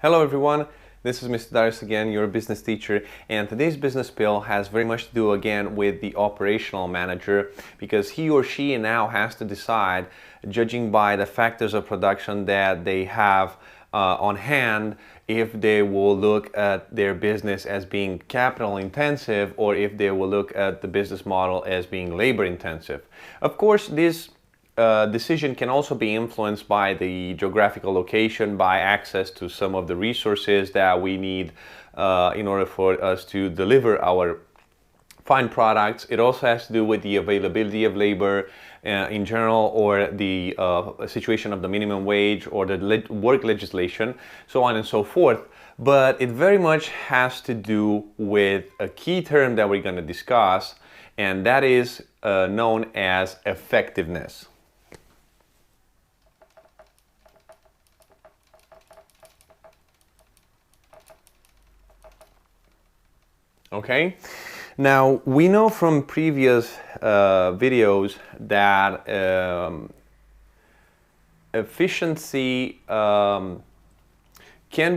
Hello everyone, this is Mr. Darius again, your business teacher, and today's business pill has very much to do again with the operational manager because he or she now has to decide, judging by the factors of production that they have on hand, if they will look at their business as being capital intensive or if they will look at the business model as being labor intensive. Of course, this decision can also be influenced by the geographical location, by access to some of the resources that we need in order for us to deliver our fine products. It also has to do with the availability of labor in general, or the situation of the minimum wage or the work legislation, so on and so forth. But it very much has to do with a key term that we're going to discuss, and that is known as effectiveness. Okay, now we know from previous videos that efficiency can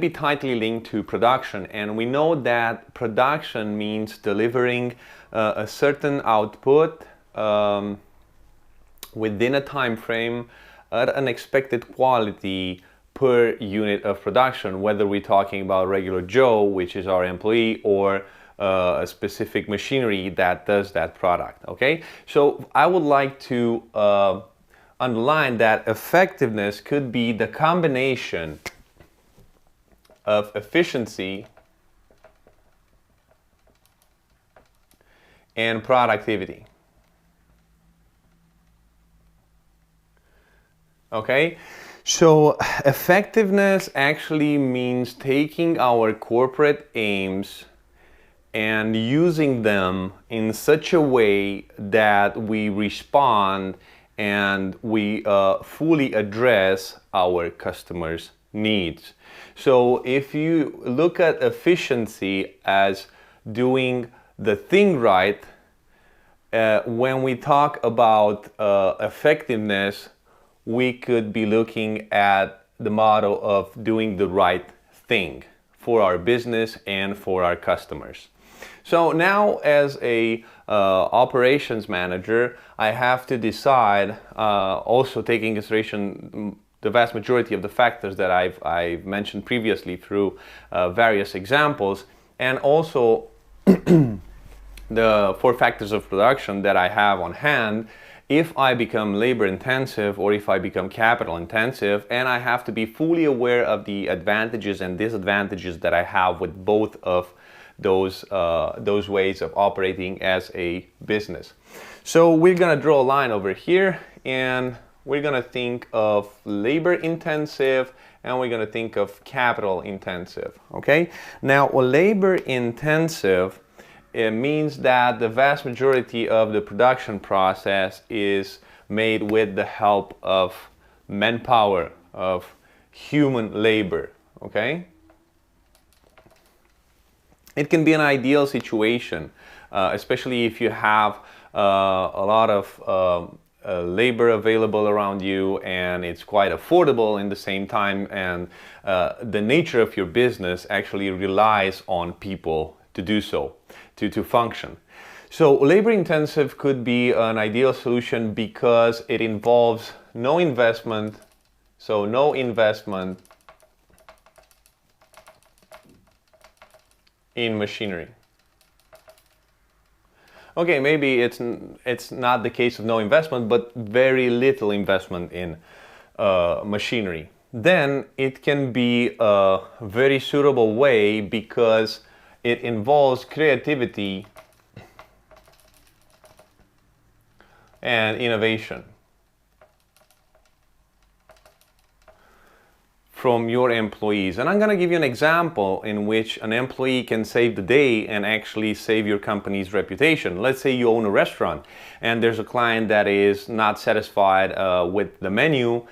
be tightly linked to production, and we know that production means delivering a certain output within a time frame at an expected quality per unit of production, whether we're talking about regular Joe, which is our employee, or a specific machinery that does that product. Okay, so I would like to underline that effectiveness could be the combination of efficiency and productivity. Okay, so effectiveness actually means taking our corporate aims and using them in such a way that we respond and we fully address our customers' needs. So if you look at efficiency as doing the thing right, when we talk about effectiveness, we could be looking at the model of doing the right thing for our business and for our customers. So now, as a operations manager, I have to decide, also taking into consideration the vast majority of the factors that I've mentioned previously through various examples, and also the 4 factors of production that I have on hand. If I become labor intensive or if I become capital intensive, and I have to be fully aware of the advantages and disadvantages that I have with both of those ways of operating as a business. So we're gonna draw a line over here, and we're gonna think of labor intensive, and we're gonna think of capital intensive. Okay, now labor intensive, it means that the vast majority of the production process is made with the help of manpower, of human labor. Okay, it can be an ideal situation, especially if you have a lot of labor available around you, and it's quite affordable in the same time, and the nature of your business actually relies on people to do so, to function. So labor intensive could be an ideal solution because it involves no investment, so no investment in machinery. Okay, maybe it's not the case of no investment, but very little investment in machinery. Then it can be a very suitable way because it involves creativity and innovation from your employees. And I'm going to give you an example in which an employee can save the day and actually save your company's reputation. Let's say you own a restaurant and there's a client that is not satisfied with the menu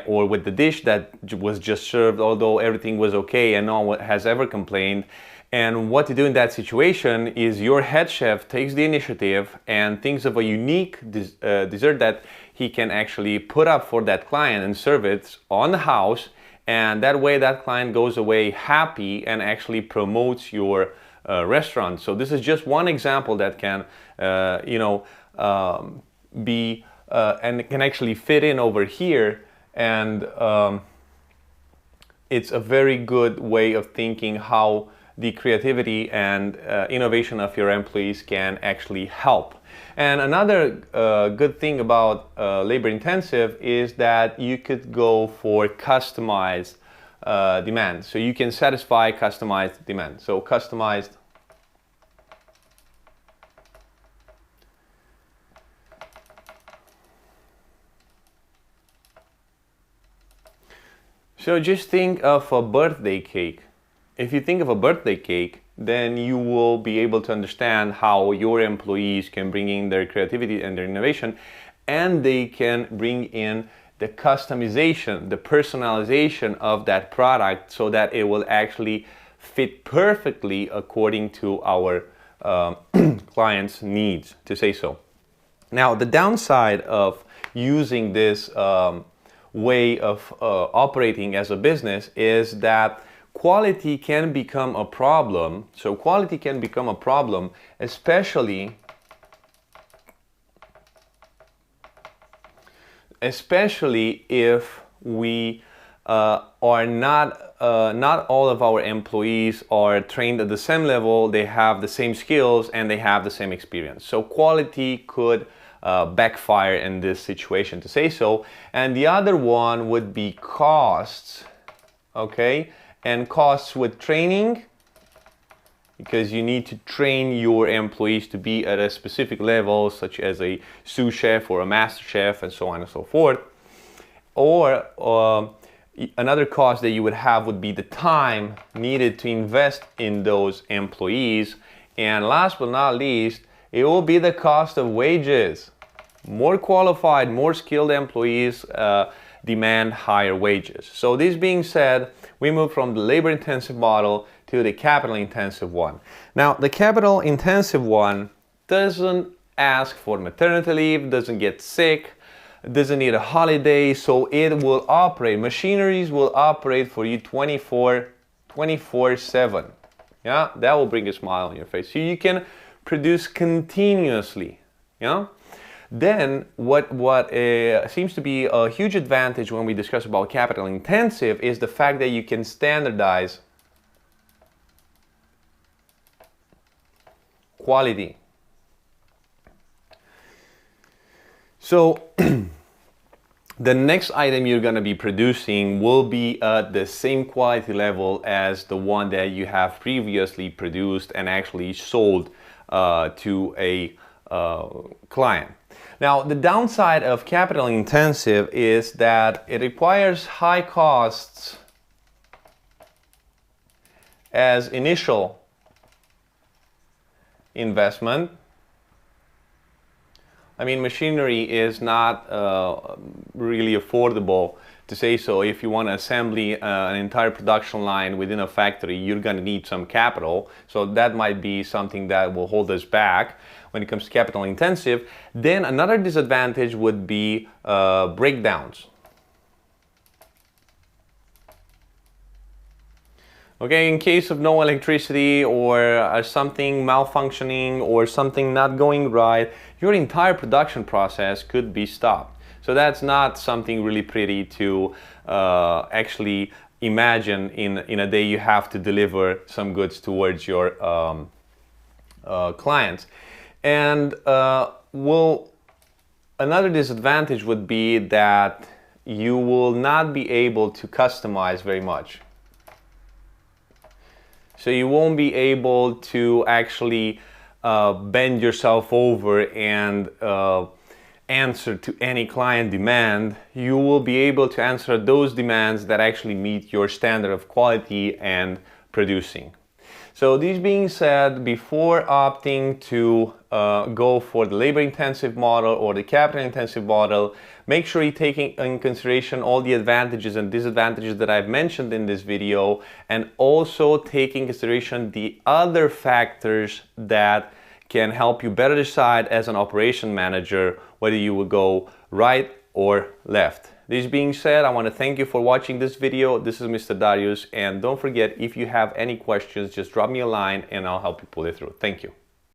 or with the dish that was just served, although everything was okay and no one has ever complained. And what to do in that situation is your head chef takes the initiative and thinks of a unique dessert that he can actually put up for that client and serve it on the house, and that way that client goes away happy and actually promotes your restaurant. So this is just one example that can be and can actually fit in over here, and it's a very good way of thinking how the creativity and innovation of your employees can actually help. And another good thing about labor intensive is that you could go for customized demand. So you can satisfy customized demand. So customized So just think of a birthday cake. If you think of a birthday cake, then you will be able to understand how your employees can bring in their creativity and their innovation, and they can bring in the customization, the personalization of that product so that it will actually fit perfectly according to our clients' needs, to say so. Now, the downside of using this way of operating as a business is that quality can become a problem. So quality can become a problem, especially if we are not all of our employees are trained at the same level, they have the same skills, and they have the same experience. So quality could backfire in this situation, to say so. And the other one would be costs, okay? And costs with training, because you need to train your employees to be at a specific level, such as a sous chef or a master chef, and so on and so forth. Or another cost that you would have would be the time needed to invest in those employees. And last but not least, it will be the cost of wages. More qualified, more skilled employees demand higher wages. So this being said, we move from the labor-intensive model to the capital-intensive one. Now, the capital-intensive one doesn't ask for maternity leave, doesn't get sick, doesn't need a holiday, so it will operate. Machineries will operate for you 24/7. Yeah, that will bring a smile on your face. So you can produce continuously. Yeah. Then what seems to be a huge advantage when we discuss about capital intensive is the fact that you can standardize quality. So the next item you're going to be producing will be at the same quality level as the one that you have previously produced and actually sold to a client. Now, the downside of capital intensive is that it requires high costs as initial investment. I mean, machinery is not really affordable, to say so. If you want to assemble an entire production line within a factory, you're going to need some capital. So that might be something that will hold us back when it comes to capital intensive. Then another disadvantage would be breakdowns. Okay, in case of no electricity or something malfunctioning or something not going right, your entire production process could be stopped. So that's not something really pretty to actually imagine in a day you have to deliver some goods towards your clients. And another disadvantage would be that you will not be able to customize very much. So you won't be able to actually bend yourself over and answer to any client demand. You will be able to answer those demands that actually meet your standard of quality and producing. So this being said, before opting to go for the labor-intensive model or the capital-intensive model, make sure you're taking in consideration all the advantages and disadvantages that I've mentioned in this video, and also taking in consideration the other factors that can help you better decide as an operation manager whether you will go right or left. This being said, I want to thank you for watching this video. This is Mr. Darius, and don't forget, if you have any questions, just drop me a line and I'll help you pull it through. Thank you.